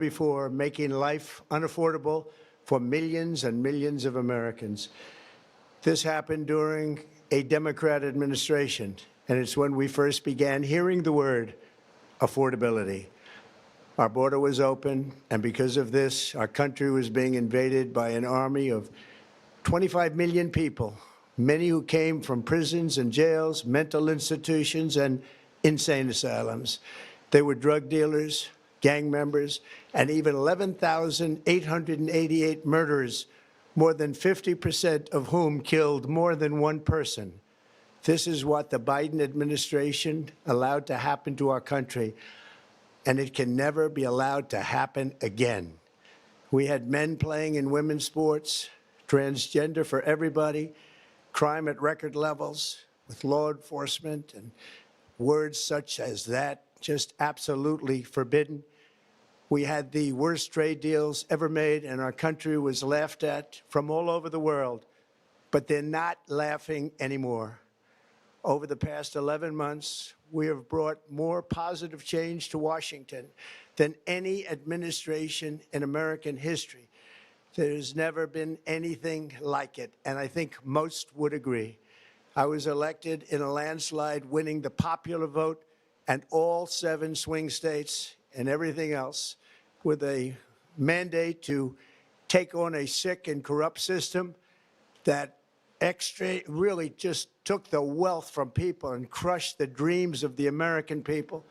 before, making life unaffordable for millions and millions of Americans. This happened during a Democrat administration, and it's when we first began hearing the word affordability. Our border was open, and because of this, our country was being invaded by an army of 25 million people, many who came from prisons and jails, mental institutions, and insane asylums. They were drug dealers, gang members, and even 11,888 murderers, more than 50% of whom killed more than one person. This is what the Biden administration allowed to happen to our country, and it can never be allowed to happen again. We had men playing in women's sports, transgender for everybody, crime at record levels with law enforcement, and words such as that just absolutely forbidden. We had the worst trade deals ever made, and our country was laughed at from all over the world. But they're not laughing anymore. Over the past 11 months, we have brought more positive change to Washington than any administration in American history. There's never been anything like it, and I think most would agree. I was elected in a landslide, winning the popular vote and all 7 swing states and everything else, with a mandate to take on a sick and corrupt system that really just took the wealth from people and crushed the dreams of the American people.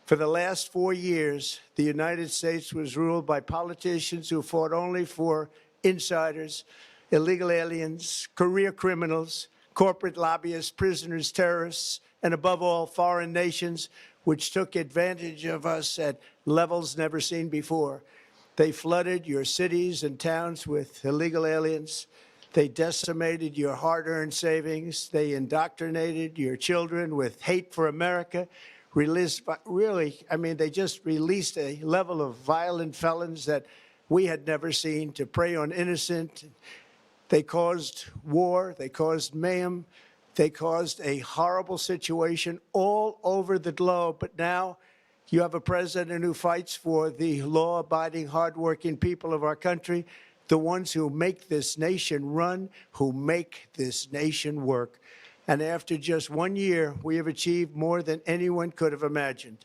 For the last 4 years, the United States was ruled by politicians who fought only for insiders, illegal aliens, career criminals, corporate lobbyists, prisoners, terrorists, and above all, foreign nations, which took advantage of us at levels never seen before. They flooded your cities and towns with illegal aliens. They decimated your hard-earned savings. They indoctrinated your children with hate for America. They just released a level of violent felons that we had never seen to prey on innocent. They caused war. They caused mayhem. They caused a horrible situation all over the globe. But now you have a president who fights for the law-abiding, hardworking people of our country, the ones who make this nation run, who make this nation work. And after just 1 year, we have achieved more than anyone could have imagined.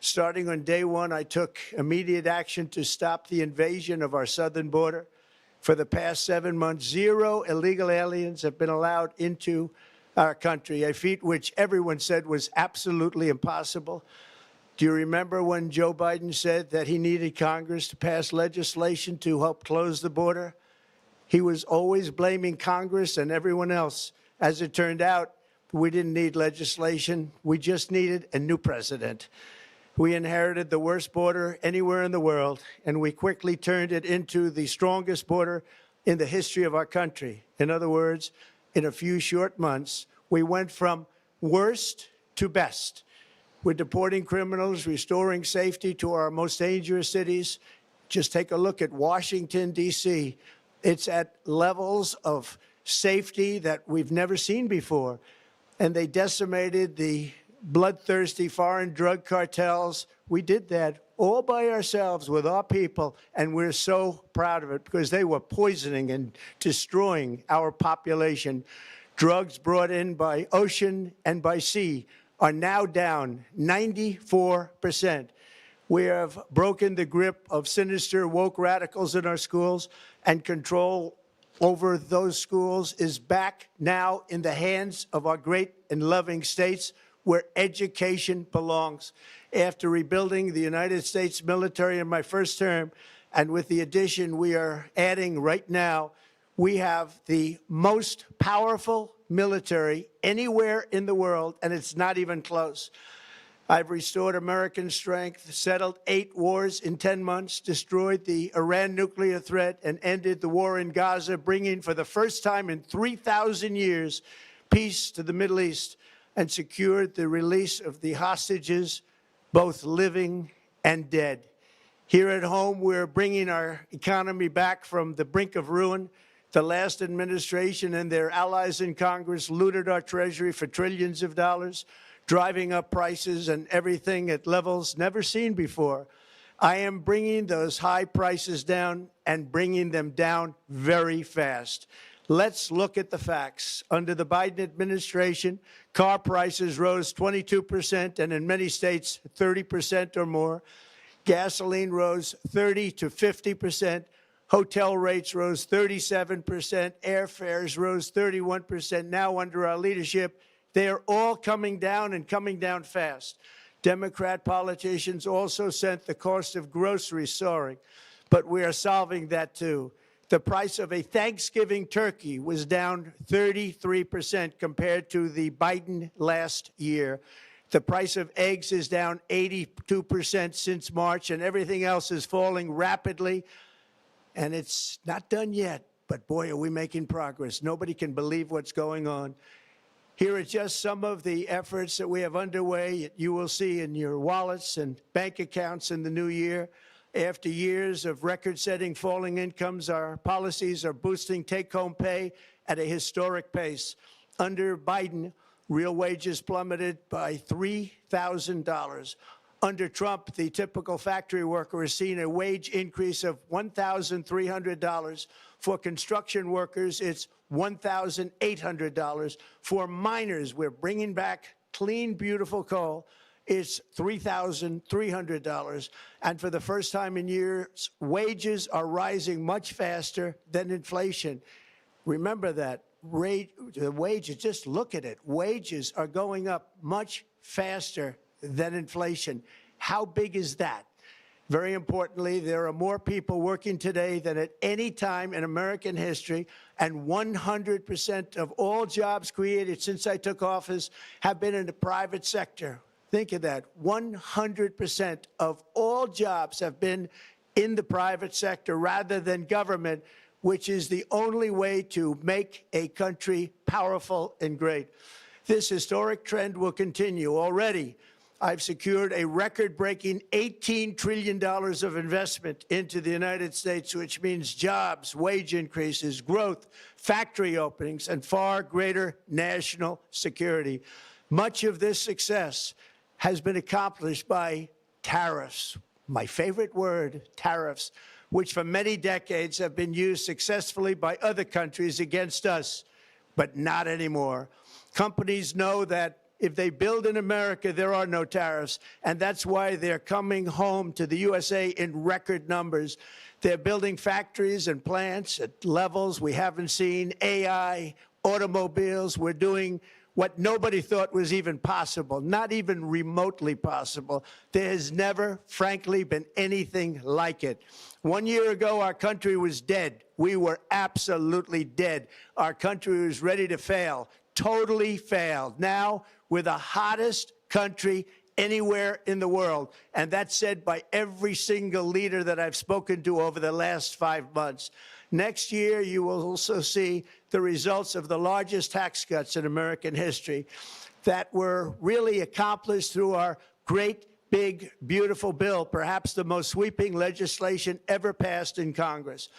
Starting on day one, I took immediate action to stop the invasion of our southern border. For the past 7 months, 0 illegal aliens have been allowed into our country, a feat which everyone said was absolutely impossible. Do you remember when Joe Biden said that he needed Congress to pass legislation to help close the border? He was always blaming Congress and everyone else. As it turned out, we didn't need legislation. We just needed a new president. We inherited the worst border anywhere in the world, and we quickly turned it into the strongest border in the history of our country. In other words, in a few short months, we went from worst to best. We're deporting criminals, restoring safety to our most dangerous cities. Just take a look at Washington, D.C. It's at levels of safety that we've never seen before. And they decimated the bloodthirsty foreign drug cartels. We did that all by ourselves with our people, and we're so proud of it because they were poisoning and destroying our population. Drugs brought in by ocean and by sea are now down 94%. We have broken the grip of sinister woke radicals in our schools, and control over those schools is back now in the hands of our great and loving states where education belongs. After rebuilding the United States military in my first term, and with the addition we are adding right now, we have the most powerful military anywhere in the world, and it's not even close. I've restored American strength, settled 8 wars in 10 months, destroyed the Iran nuclear threat, and ended the war in Gaza, bringing for the first time in 3,000 years peace to the Middle East, and secured the release of the hostages, both living and dead. Here at home, we're bringing our economy back from the brink of ruin. The last administration and their allies in Congress looted our treasury for trillions of dollars, driving up prices and everything at levels never seen before. I am bringing those high prices down and bringing them down very fast. Let's look at the facts. Under the Biden administration, car prices rose 22%, and in many states, 30% or more. Gasoline rose 30 to 50%. Hotel rates rose 37%. Airfares rose 31%. Now, under our leadership, they are all coming down and coming down fast. Democrat politicians also sent the cost of groceries soaring, but we are solving that too. The price of a Thanksgiving turkey was down 33% compared to the Biden last year. The price of eggs is down 82% since March, and everything else is falling rapidly. And it's not done yet, but boy, are we making progress. Nobody can believe what's going on. Here are just some of the efforts that we have underway. You will see in your wallets and bank accounts in the new year. After years of record-setting falling incomes, our policies are boosting take-home pay at a historic pace. Under Biden, real wages plummeted by $3,000. Under Trump, the typical factory worker has seen a wage increase of $1,300. For construction workers, it's $1,800. For miners, we're bringing back clean, beautiful coal. It's $3,300. And for the first time in years, wages are rising much faster than inflation. Remember that. The wages, just look at it. Wages are going up much faster than inflation. How big is that? Very importantly, there are more people working today than at any time in American history, and 100% of all jobs created since I took office have been in the private sector. Think of that. 100% of all jobs have been in the private sector rather than government, which is the only way to make a country powerful and great. This historic trend will continue. Already, I've secured a record-breaking $18 trillion of investment into the United States, which means jobs, wage increases, growth, factory openings, and far greater national security. Much of this success has been accomplished by tariffs. My favorite word, tariffs, which for many decades have been used successfully by other countries against us, but not anymore. Companies know that if they build in America, there are no tariffs, and that's why they're coming home to the USA in record numbers. They're building factories and plants at levels we haven't seen, AI, automobiles. We're doing what nobody thought was even possible, not even remotely possible. There has never, frankly, been anything like it. 1 year ago, our country was dead. We were absolutely dead. Our country was ready to fail, totally failed. Now, we're the hottest country anywhere in the world, and that's said by every single leader that I've spoken to over the last 5 months. Next year, you will also see the results of the largest tax cuts in American history that were really accomplished through our great, big, beautiful bill, perhaps the most sweeping legislation ever passed in Congress.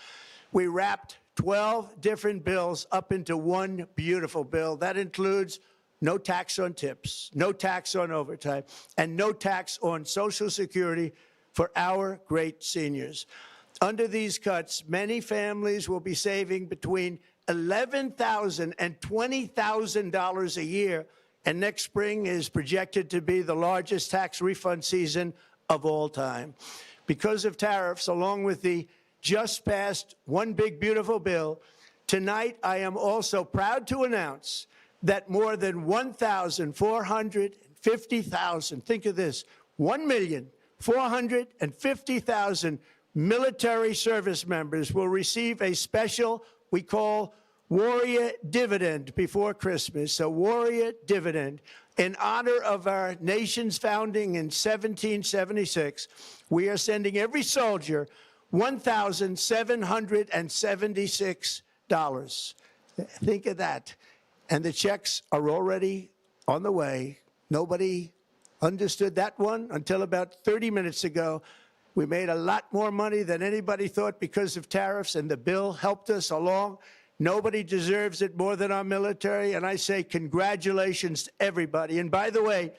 We wrapped 12 different bills up into one beautiful bill. That includes no tax on tips, no tax on overtime, and no tax on Social Security for our great seniors. Under these cuts, many families will be saving between $11,000 and $20,000 a year, and next spring is projected to be the largest tax refund season of all time. Because of tariffs, along with the just passed One Big Beautiful Bill, tonight I am also proud to announce that more than 1,450,000, think of this, 1,450,000 military service members will receive a special, we call Warrior Dividend before Christmas, a Warrior Dividend. In honor of our nation's founding in 1776, we are sending every soldier $1,776. Think of that. And the checks are already on the way. Nobody understood that one until about 30 minutes ago. We made a lot more money than anybody thought because of tariffs, and the bill helped us along. Nobody deserves it more than our military, and I say congratulations to everybody. And by the way,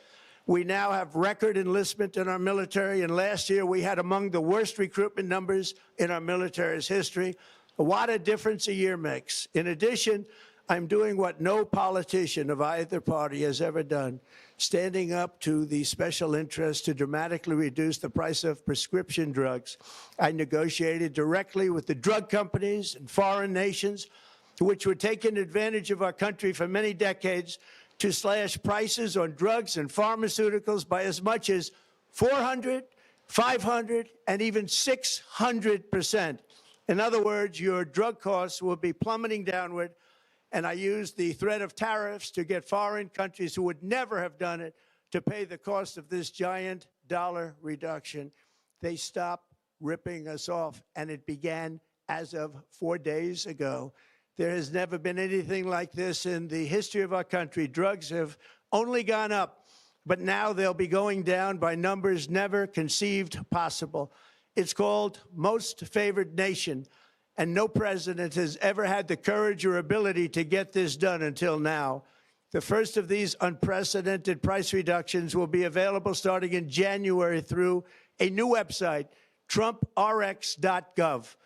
We now have record enlistment in our military, and last year we had among the worst recruitment numbers in our military's history. What a difference a year makes. In addition, I'm doing what no politician of either party has ever done, standing up to the special interests to dramatically reduce the price of prescription drugs. I negotiated directly with the drug companies and foreign nations, which were taking advantage of our country for many decades, to slash prices on drugs and pharmaceuticals by as much as 400, 500, and even 600%. In other words, your drug costs will be plummeting downward, and I used the threat of tariffs to get foreign countries who would never have done it to pay the cost of this giant dollar reduction. They stopped ripping us off, and it began as of 4 days ago. There has never been anything like this in the history of our country. Drugs have only gone up, but now they'll be going down by numbers never conceived possible. It's called most favored nation, and no president has ever had the courage or ability to get this done until now. The first of these unprecedented price reductions will be available starting in January through a new website, TrumpRx.gov.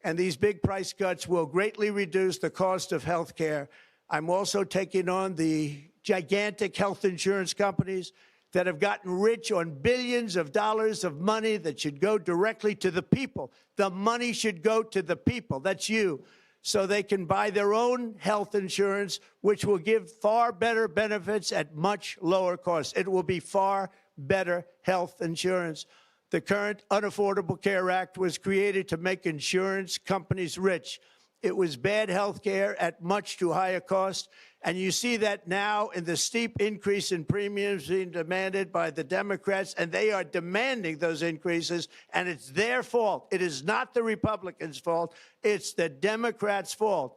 And these big price cuts will greatly reduce the cost of health care. I'm also taking on the gigantic health insurance companies that have gotten rich on billions of dollars of money that should go directly to the people. The money should go to the people, that's you, so they can buy their own health insurance, which will give far better benefits at much lower costs. It will be far better health insurance. The current Unaffordable Care Act was created to make insurance companies rich. It was bad health care at much too high a cost, and you see that now in the steep increase in premiums being demanded by the Democrats, and they are demanding those increases, and it's their fault. It is not the Republicans' fault. It's the Democrats' fault.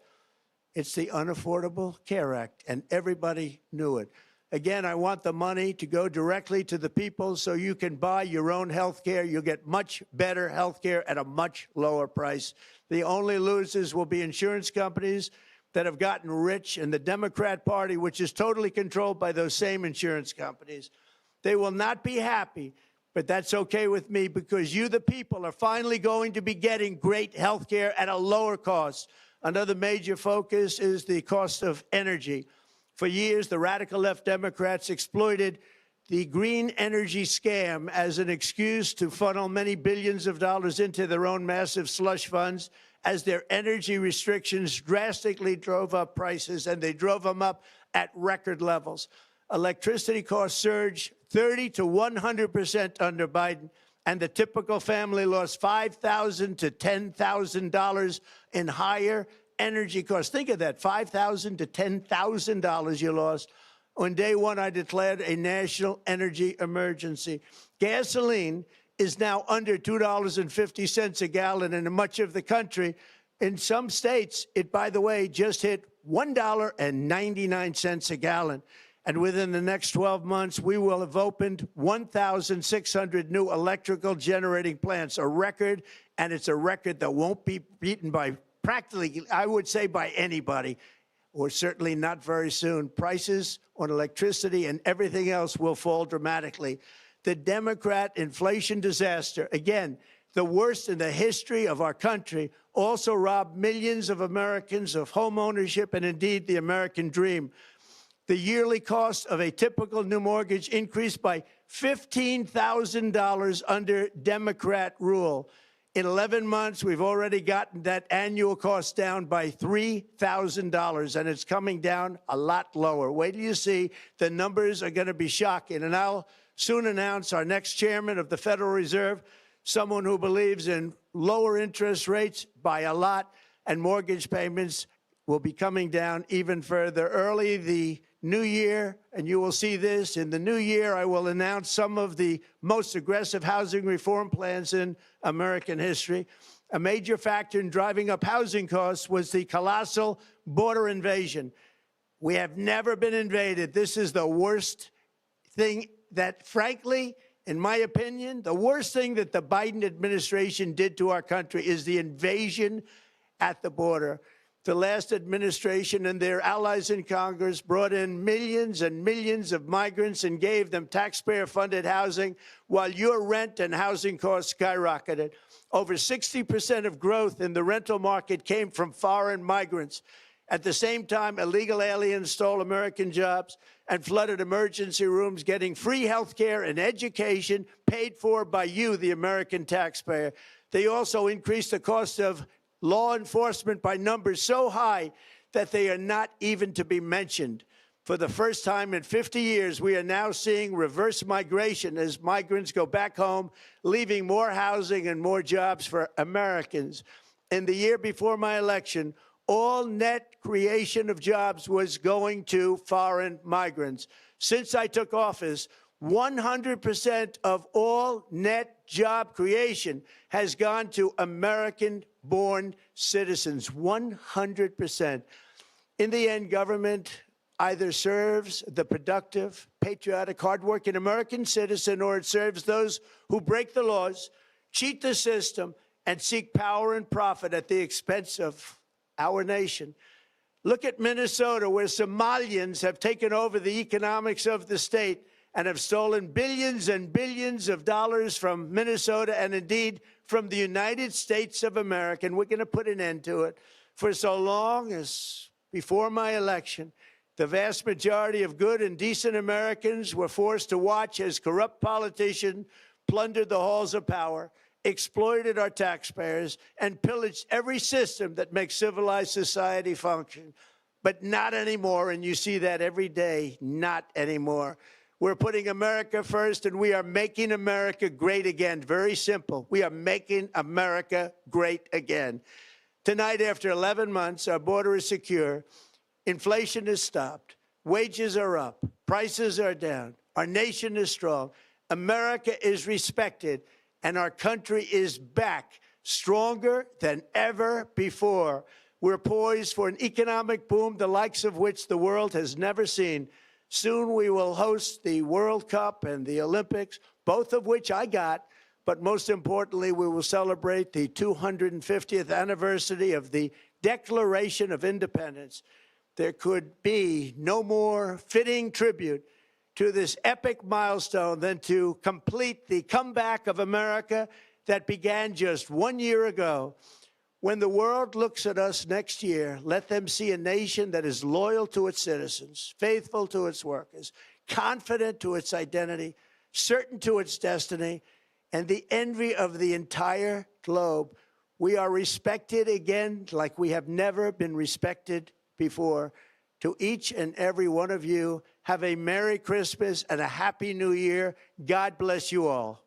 It's the Unaffordable Care Act, and everybody knew it. Again, I want the money to go directly to the people so you can buy your own health care. You'll get much better health care at a much lower price. The only losers will be insurance companies that have gotten rich, and the Democrat Party, which is totally controlled by those same insurance companies. They will not be happy, but that's okay with me, because you, the people, are finally going to be getting great health care at a lower cost. Another major focus is the cost of energy. For years, the radical left Democrats exploited the green energy scam as an excuse to funnel many billions of dollars into their own massive slush funds, as their energy restrictions drastically drove up prices, and they drove them up at record levels. Electricity costs surged 30 to 100% under Biden, and the typical family lost $5,000 to $10,000 in higher energy costs. Think of that, $5,000 to $10,000 you lost. On day one, I declared a national energy emergency. Gasoline is now under $2.50 a gallon in much of the country. In some states, it, by the way, just hit $1.99 a gallon. And within the next 12 months, we will have opened 1,600 new electrical generating plants, a record, and it's a record that won't be beaten by practically, I would say, by anybody, or certainly not very soon. Prices on electricity and everything else will fall dramatically. The Democrat inflation disaster, again, the worst in the history of our country, also robbed millions of Americans of home ownership and indeed the American dream. The yearly cost of a typical new mortgage increased by $15,000 under Democrat rule. In 11 months, we've already gotten that annual cost down by $3,000, and it's coming down a lot lower. Wait till you see. The numbers are going to be shocking. And I'll soon announce our next chairman of the Federal Reserve, someone who believes in lower interest rates by a lot, and mortgage payments will be coming down even further. Early the new year, and you will see this, in the new year, I will announce some of the most aggressive housing reform plans in American history. A major factor in driving up housing costs was the colossal border invasion. We have never been invaded. This is the worst thing that, frankly, in my opinion, the worst thing that the Biden administration did to our country is the invasion at the border. The last administration and their allies in Congress brought in millions and millions of migrants and gave them taxpayer-funded housing while your rent and housing costs skyrocketed. Over 60% of growth in the rental market came from foreign migrants. At the same time, illegal aliens stole American jobs and flooded emergency rooms, getting free health care and education paid for by you, the American taxpayer. They also increased the cost of law enforcement by numbers so high that they are not even to be mentioned. For the first time in 50 years, we are now seeing reverse migration as migrants go back home, leaving more housing and more jobs for Americans. In the year before my election, all net creation of jobs was going to foreign migrants. Since I took office, 100% of all net job creation has gone to American-born citizens, 100%. In the end, government either serves the productive, patriotic, hardworking American citizen, or it serves those who break the laws, cheat the system, and seek power and profit at the expense of our nation. Look at Minnesota, where Somalians have taken over the economics of the state and have stolen billions and billions of dollars from Minnesota and indeed from the United States of America. And we're going to put an end to it. For so long as before my election, the vast majority of good and decent Americans were forced to watch as corrupt politicians plundered the halls of power, exploited our taxpayers, and pillaged every system that makes civilized society function. But not anymore, and you see that every day, not anymore. We're putting America first, and we are making America great again. Very simple. We are making America great again. Tonight, after 11 months, our border is secure. Inflation is stopped. Wages are up. Prices are down. Our nation is strong. America is respected, and our country is back, stronger than ever before. We're poised for an economic boom, the likes of which the world has never seen. Soon we will host the World Cup and the Olympics, both of which I got. But most importantly, we will celebrate the 250th anniversary of the Declaration of Independence. There could be no more fitting tribute to this epic milestone than to complete the comeback of America that began just 1 year ago. When the world looks at us next year, let them see a nation that is loyal to its citizens, faithful to its workers, confident to its identity, certain to its destiny, and the envy of the entire globe. We are respected again like we have never been respected before. To each and every one of you, have a Merry Christmas and a Happy New Year. God bless you all.